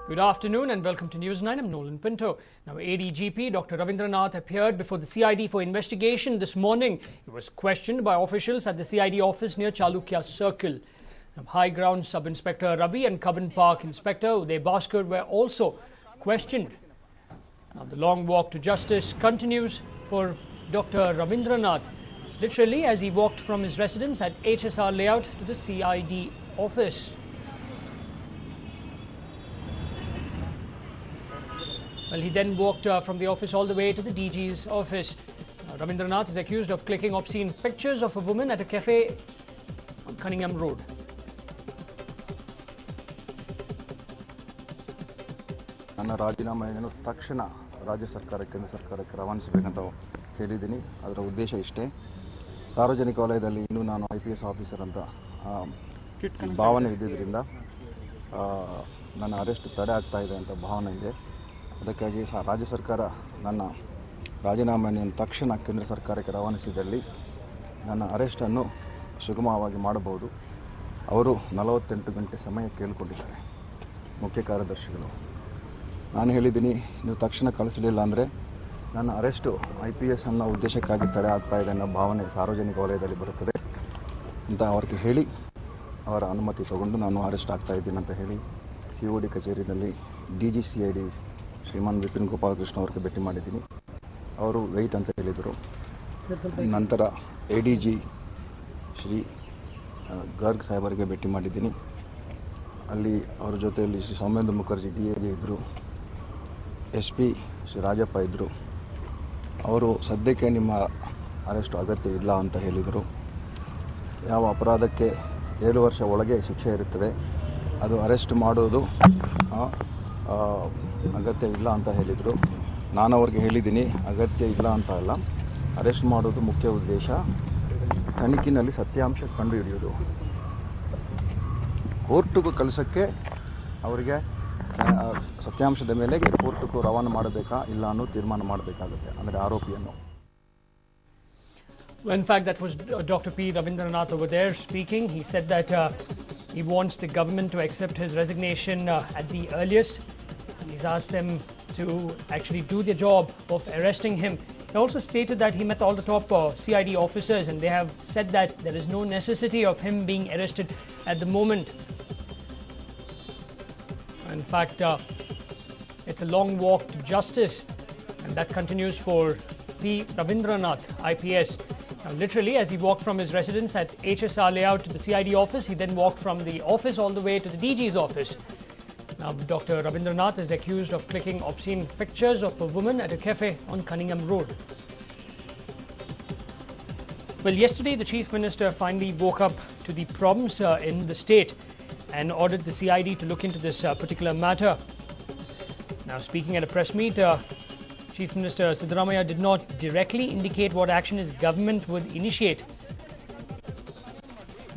Good afternoon and welcome to News 9. I'm Nolan Pinto. Now, ADGP Dr. Ravindranath appeared before the CID for investigation this morning. He was questioned by officials at the CID office near Chalukya Circle. Now, High Ground Sub-Inspector Ravi and Cubbon Park Inspector Uday Bhaskar were also questioned. Now, the long walk to justice continues for Dr. Ravindranath, literally as he walked from his residence at HSR layout to the CID office. Well, he then walked from the office all the way to the DG's office. Ravindranath is accused of clicking obscene pictures of a woman at a cafe on Cunningham Road. ನನ್ನ ರಾಜೀನಾಮೆಯನ್ನು ತಕ್ಷಣ ರಾಜ್ಯ ಸರ್ಕಾರಕ್ಕೆ ಕೇಂದ್ರ ಸರ್ಕಾರಕ್ಕೆ ರವಾನಿಸಬೇಕಂತ ಹೇಳಿದ್ದೀನಿ. ಅದರ ಉದ್ದೇಶ ಇಷ್ಟೇ. ಸಾರ್ವಜನಿಕ ವಲಯದಲ್ಲಿ ಇನ್ನೂ ನಾನು IPS ಆಫೀಸರ್ ಅಂತ ಭಾವನೆ ಇದ್ದಿದ್ದರಿಂದ ನನ್ನ ಅರೆಸ್ಟ್ ತಡೆ ಆಗ್ತಾ ಇದೆ ಅಂತ ಭಾವನೆ ಇದೆ. ಅದಕ್ಕಾಗಿ ರಾಜ್ಯ ಸರ್ಕಾರ ನನ್ನ ರಾಜೀನಾಮೆಯನ್ನು ತಕ್ಷಣ ಕೇಂದ್ರ ಸರ್ಕಾರಕ್ಕೆ ರವಾನಿಸಿದಲ್ಲಿ ನನ್ನ ಅರೆಸ್ಟನ್ನು ಸುಗಮವಾಗಿ ಮಾಡಬಹುದು. ಅವರು 48 ಗಂಟೆ ಸಮಯ ಕೇಳಿಕೊಂಡಿದ್ದಾರೆ ಮುಖ್ಯ ಕಾರ್ಯದರ್ಶಿಗಳು. ನಾನು ಹೇಳಿದ್ದೀನಿ, ನೀವು ತಕ್ಷಣ ಕಳಿಸಲಿಲ್ಲ ಅಂದರೆ ನನ್ನ ಅರೆಸ್ಟು IPS ಅನ್ನೋ ಉದ್ದೇಶಕ್ಕಾಗಿ ತಡೆ ಆಗ್ತಾ ಇದೆ ಅನ್ನೋ ಭಾವನೆ ಸಾರ್ವಜನಿಕ ವಲಯದಲ್ಲಿ ಬರುತ್ತದೆ ಅಂತ ಅವ್ರಿಗೆ ಹೇಳಿ ಅವರ ಅನುಮತಿ ತಗೊಂಡು ನಾನು ಅರೆಸ್ಟ್ ಆಗ್ತಾ ಇದ್ದೀನಿ ಅಂತ ಹೇಳಿ COD ಕಚೇರಿಯಲ್ಲಿ DG CID ಶ್ರೀಮಾನ್ ವಿಪಿನ್ ಗೋಪಾಲಕೃಷ್ಣ ಅವ್ರಿಗೆ ಭೇಟಿ ಮಾಡಿದ್ದೀನಿ. ಅವರು ವೆಯ್ಟ್ ಅಂತ ಹೇಳಿದರು. ನಂತರ ADG ಶ್ರೀ ಗರ್ಗ್ ಸಾಹೇಬರಿಗೆ ಭೇಟಿ ಮಾಡಿದ್ದೀನಿ. ಅಲ್ಲಿ ಅವರ ಜೊತೆಯಲ್ಲಿ ಶ್ರೀ ಸೌಮೇಂದ್ರ ಮುಖರ್ಜಿ DAG ಇದ್ದರು, SP ಶ್ರೀ ರಾಜಪ್ಪ ಇದ್ದರು. ಅವರು ಸದ್ಯಕ್ಕೆ ನಿಮ್ಮ ಅರೆಸ್ಟ್ ಅಗತ್ಯ ಇಲ್ಲ ಅಂತ ಹೇಳಿದರು. ಯಾವ ಅಪರಾಧಕ್ಕೆ 7 ವರ್ಷ ಒಳಗೆ ಶಿಕ್ಷೆ ಇರುತ್ತದೆ, ಅದು ಅರೆಸ್ಟ್ ಮಾಡೋದು ಅಗತ್ಯ ಇಲ್ಲ ಅಂತ ಹೇಳಿದರು. ನಾನು ಅವ್ರಿಗೆ ಹೇಳಿದ್ದೀನಿ, ಅಗತ್ಯ ಇಲ್ಲ ಅಂತ ಅಲ್ಲ, ಅರೆಸ್ಟ್ ಮಾಡೋದು ಮುಖ್ಯ ಉದ್ದೇಶ ತನಿಖೆಯಲ್ಲಿ ಸತ್ಯಾಂಶ ಕಂಡುಹಿಡಿಯೋದು. ಕೋರ್ಟಿಗೂ ಕಳಿಸೋಕ್ಕೆ ಅವರಿಗೆ ಸತ್ಯಾಂಶದ ಮೇಲೆ ಕೋರ್ಟಿಗೂ ರವಾನೆ ಮಾಡಬೇಕಾ ಇಲ್ಲ ಅನ್ನೋ ತೀರ್ಮಾನ ಮಾಡಬೇಕಾಗುತ್ತೆ, ಅಂದರೆ ಆರೋಪಿಯನ್ನು. Well, in fact, that was Dr. P. Ravindranath over there speaking. He said that he wants the government to accept his resignation at the earliest. He's asked them to actually do their job of arresting him. He also stated that he met all the top CID officers and they have said that there is no necessity of him being arrested at the moment. In fact, it's a long walk to justice, and that continues for P. Ravindranath, IPS. Now, literally, as he walked from his residence at HSR layout to the CID office, he then walked from the office all the way to the DG's office. Now, Dr. Ravindranath is accused of clicking obscene pictures of a woman at a cafe on Cunningham Road. Well, yesterday the Chief Minister finally woke up to the problems in the state and ordered the CID to look into this particular matter. Now, speaking at a press meet, Chief Minister Siddaramaiah did not directly indicate what action his government would initiate,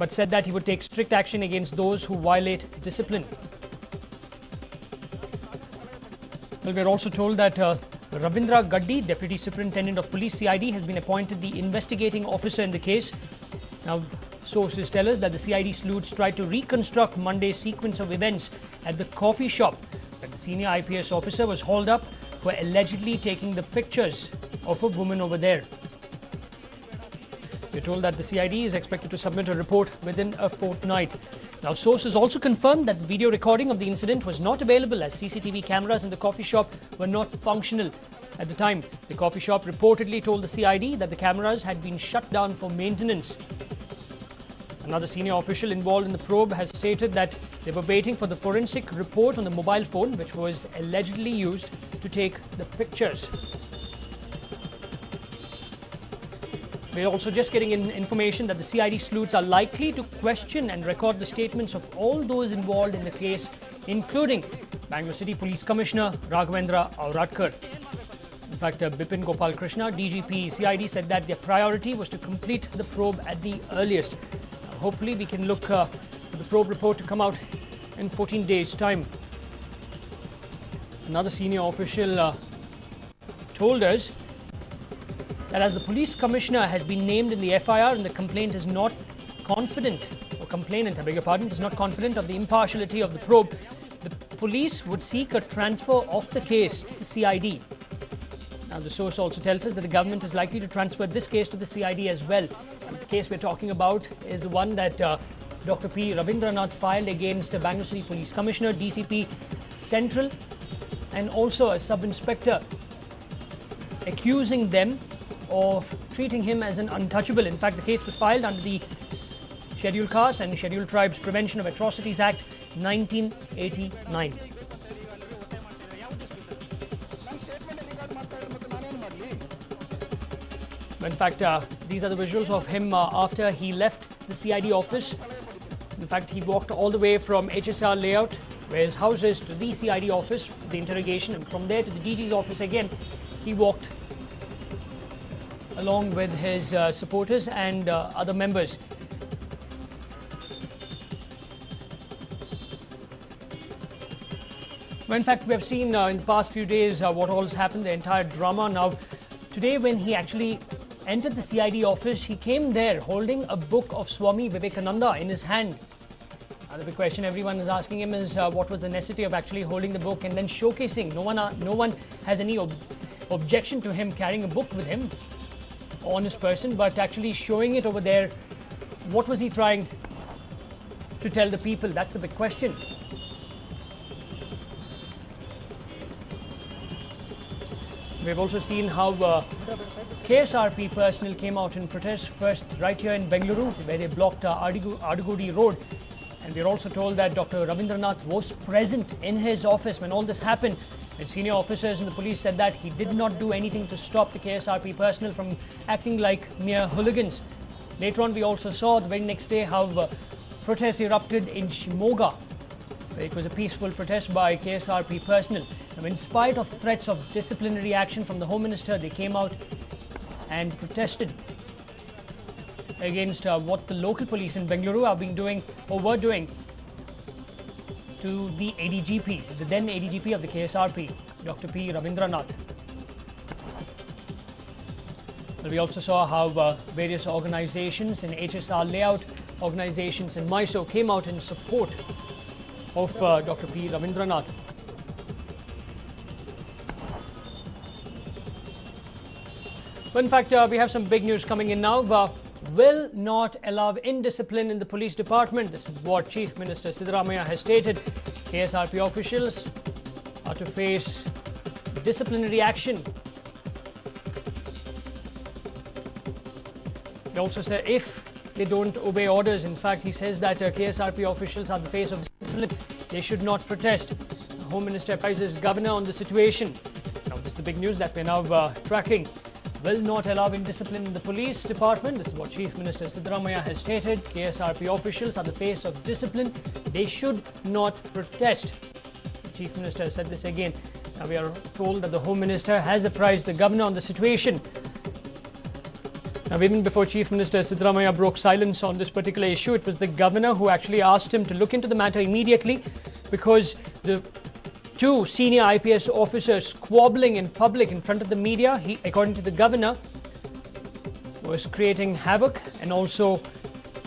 but said that he would take strict action against those who violate discipline. Well, we're also told that Ravindra Gaddi, Deputy Superintendent of Police CID, has been appointed the investigating officer in the case. Now, sources tell us that the CID sleuths tried to reconstruct Monday's sequence of events at the coffee shop where the senior IPS officer was hauled up for allegedly taking the pictures of a woman over there. We're told that the CID is expected to submit a report within a fortnight. Now, sources also confirmed that the video recording of the incident was not available as CCTV cameras in the coffee shop were not functional at the time. The coffee shop reportedly told the CID that the cameras had been shut down for maintenance. Another senior official involved in the probe has stated that they were waiting for the forensic report on the mobile phone which was allegedly used to take the pictures. We're also just getting information that the CID sleuths are likely to question and record the statements of all those involved in the case, including Bangalore City Police Commissioner Raghavendra Auratkar. In fact, Bipin Gopalakrishna, DGP CID, said that their priority was to complete the probe at the earliest. Hopefully, we can look for the probe report to come out in 14 days' time. Another senior official told us that as the police commissioner has been named in the FIR and the complainant is not confident of the impartiality of the probe, the the police would seek a transfer of the case to CID. Now, the source also tells us that the government is likely to transfer this case to the CID as well. And the case we're talking about is the one that Dr. P. Ravindranath filed against the Bangalore City Police Commissioner, DCP Central, and also a sub-inspector, accusing them of treating him as an untouchable. In fact, the case was filed under the Scheduled Castes and Scheduled Tribes Prevention of Atrocities Act 1989. In fact, these are the visuals of him after he left the CID office. In fact, he walked all the way from HSR layout, where his house is, to the CID office, the interrogation, and from there to the DG's office again. He walked along with his supporters and other members. Well, in fact, we have seen in the past few days what all has happened, the entire drama. Now, today when he actually entered the CID office, he came there holding a book of Swami Vivekananda in his hand. The big question everyone is asking him is what was the necessity of actually holding the book and then showcasing? No one has any objection to him carrying a book with him on his person, but actually showing it over there, what was he trying to tell the people? That's the big question. We've also seen how KSRP personnel came out in protest, first right here in Bengaluru, where they blocked Adugudi Road. And we're also told that Dr. Ravindranath was present in his office when all this happened. And senior officers in the police said that he did not do anything to stop the KSRP personnel from acting like mere hooligans. Later on, we also saw the very next day how protests erupted in Shimoga. It was a peaceful protest by KSRP personnel. Now, in spite of threats of disciplinary action from the Home Minister, they came out and protested against what the local police in Bengaluru have been doing or were doing to the ADGP, the then ADGP of the KSRP, Dr. P. Ravindranath. We also saw how various organizations in HSR layout, organizations in Mysore came out in support of Dr. P. Ravindranath. But in fact, we have some big news coming in now. Will not allow indiscipline in the police department. This is what Chief Minister Siddaramaiah has stated. KSRP officials are to face disciplinary action. He also said if they don't obey orders, in fact, he says that KSRP officials are the face of discipline. They should not protest. The Home Minister advises Governor on the situation. Now, this is the big news that we're now tracking. Will not allow indiscipline in the police department. This is what Chief Minister Siddaramaiah has stated. KSRP officials are the face of discipline. They should not protest. The Chief Minister said this again. Now we are told that the Home Minister has apprised the Governor on the situation. Now, even before Chief Minister Siddaramaiah broke silence on this particular issue, it was the Governor who actually asked him to look into the matter immediately, because the two senior IPS officers squabbling in public in front of the media, according to the Governor, was creating havoc and also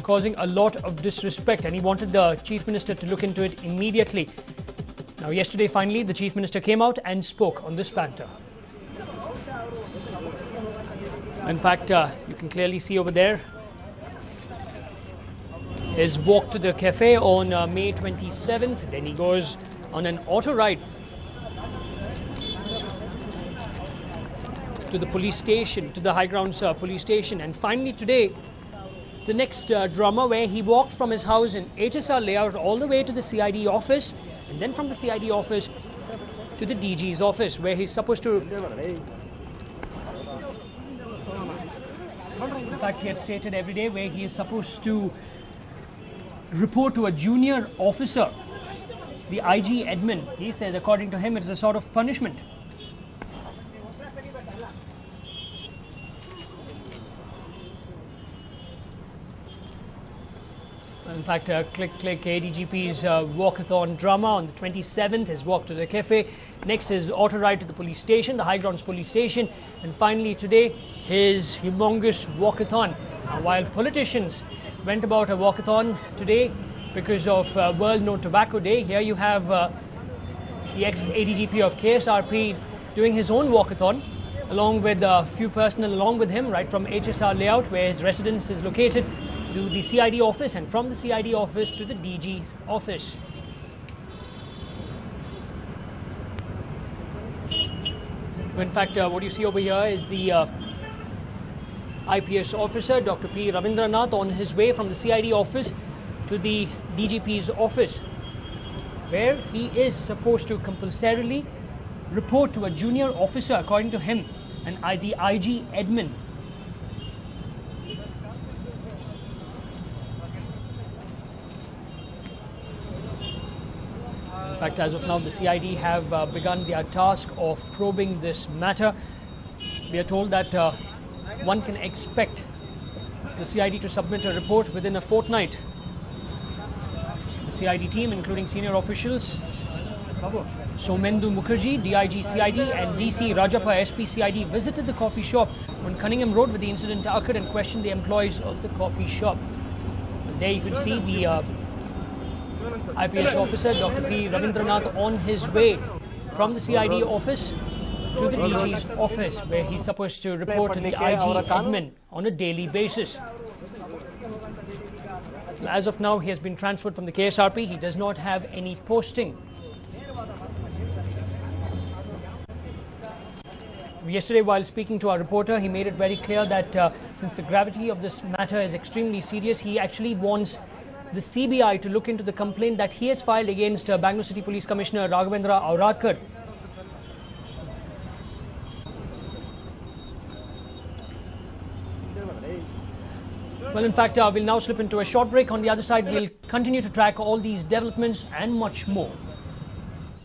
causing a lot of disrespect, and he wanted the Chief Minister to look into it immediately. Now, yesterday, finally, the Chief Minister came out and spoke on this matter. In fact, you can clearly see over there his walk to the cafe on May 27th. Then he goes on an auto ride to the police station, to the High Grounds police station. And finally today, the next drama, where he walked from his house in HSR layout all the way to the CID office, and then from the CID office to the DG's office, where he's supposed to... In fact, he had stated every day where he is supposed to report to a junior officer, the IG admin. He says, according to him, it's a sort of punishment. In fact, click ADGP's walkathon drama on the 27th, his walk to the cafe. Next, his auto ride to the police station, the High Grounds police station. And finally today, his humongous walkathon. While politicians went about a walkathon today because of World No Tobacco Day, here you have the ex-ADGP of KSRP doing his own walkathon, along with a few personnel along with him, right from HSR layout, where his residence is located, to the CID office, and from the CID office to the DG's office. In fact, what you see over here is the IPS officer, Dr. P. Ravindranath, on his way from the CID office to the DGP's office, where he is supposed to compulsorily report to a junior officer, according to him, and the IG admin. In fact, as of now, the CID have begun their task of probing this matter. We are told that one can expect the CID to submit a report within a fortnight. The CID team, including senior officials, Somendu Mukherjee, DIG CID, and DC Rajappa, SP CID, visited the coffee shop on Cunningham Road where the incident occurred and questioned the employees of the coffee shop. And there you can see the IPS officer, Dr. P. Ravindranath, on his way from the CID office to the DG's office, where he's supposed to report to the IG admin on a daily basis. As of now, he has been transferred from the KSRP. He does not have any posting. Yesterday, while speaking to our reporter, he made it very clear that since the gravity of this matter is extremely serious, he actually wants the CBI to look into the complaint that he has filed against Bangalore City Police Commissioner Raghavendra Auradkar. Well, in fact, we'll now slip into a short break. On the other side, we'll continue to track all these developments and much more.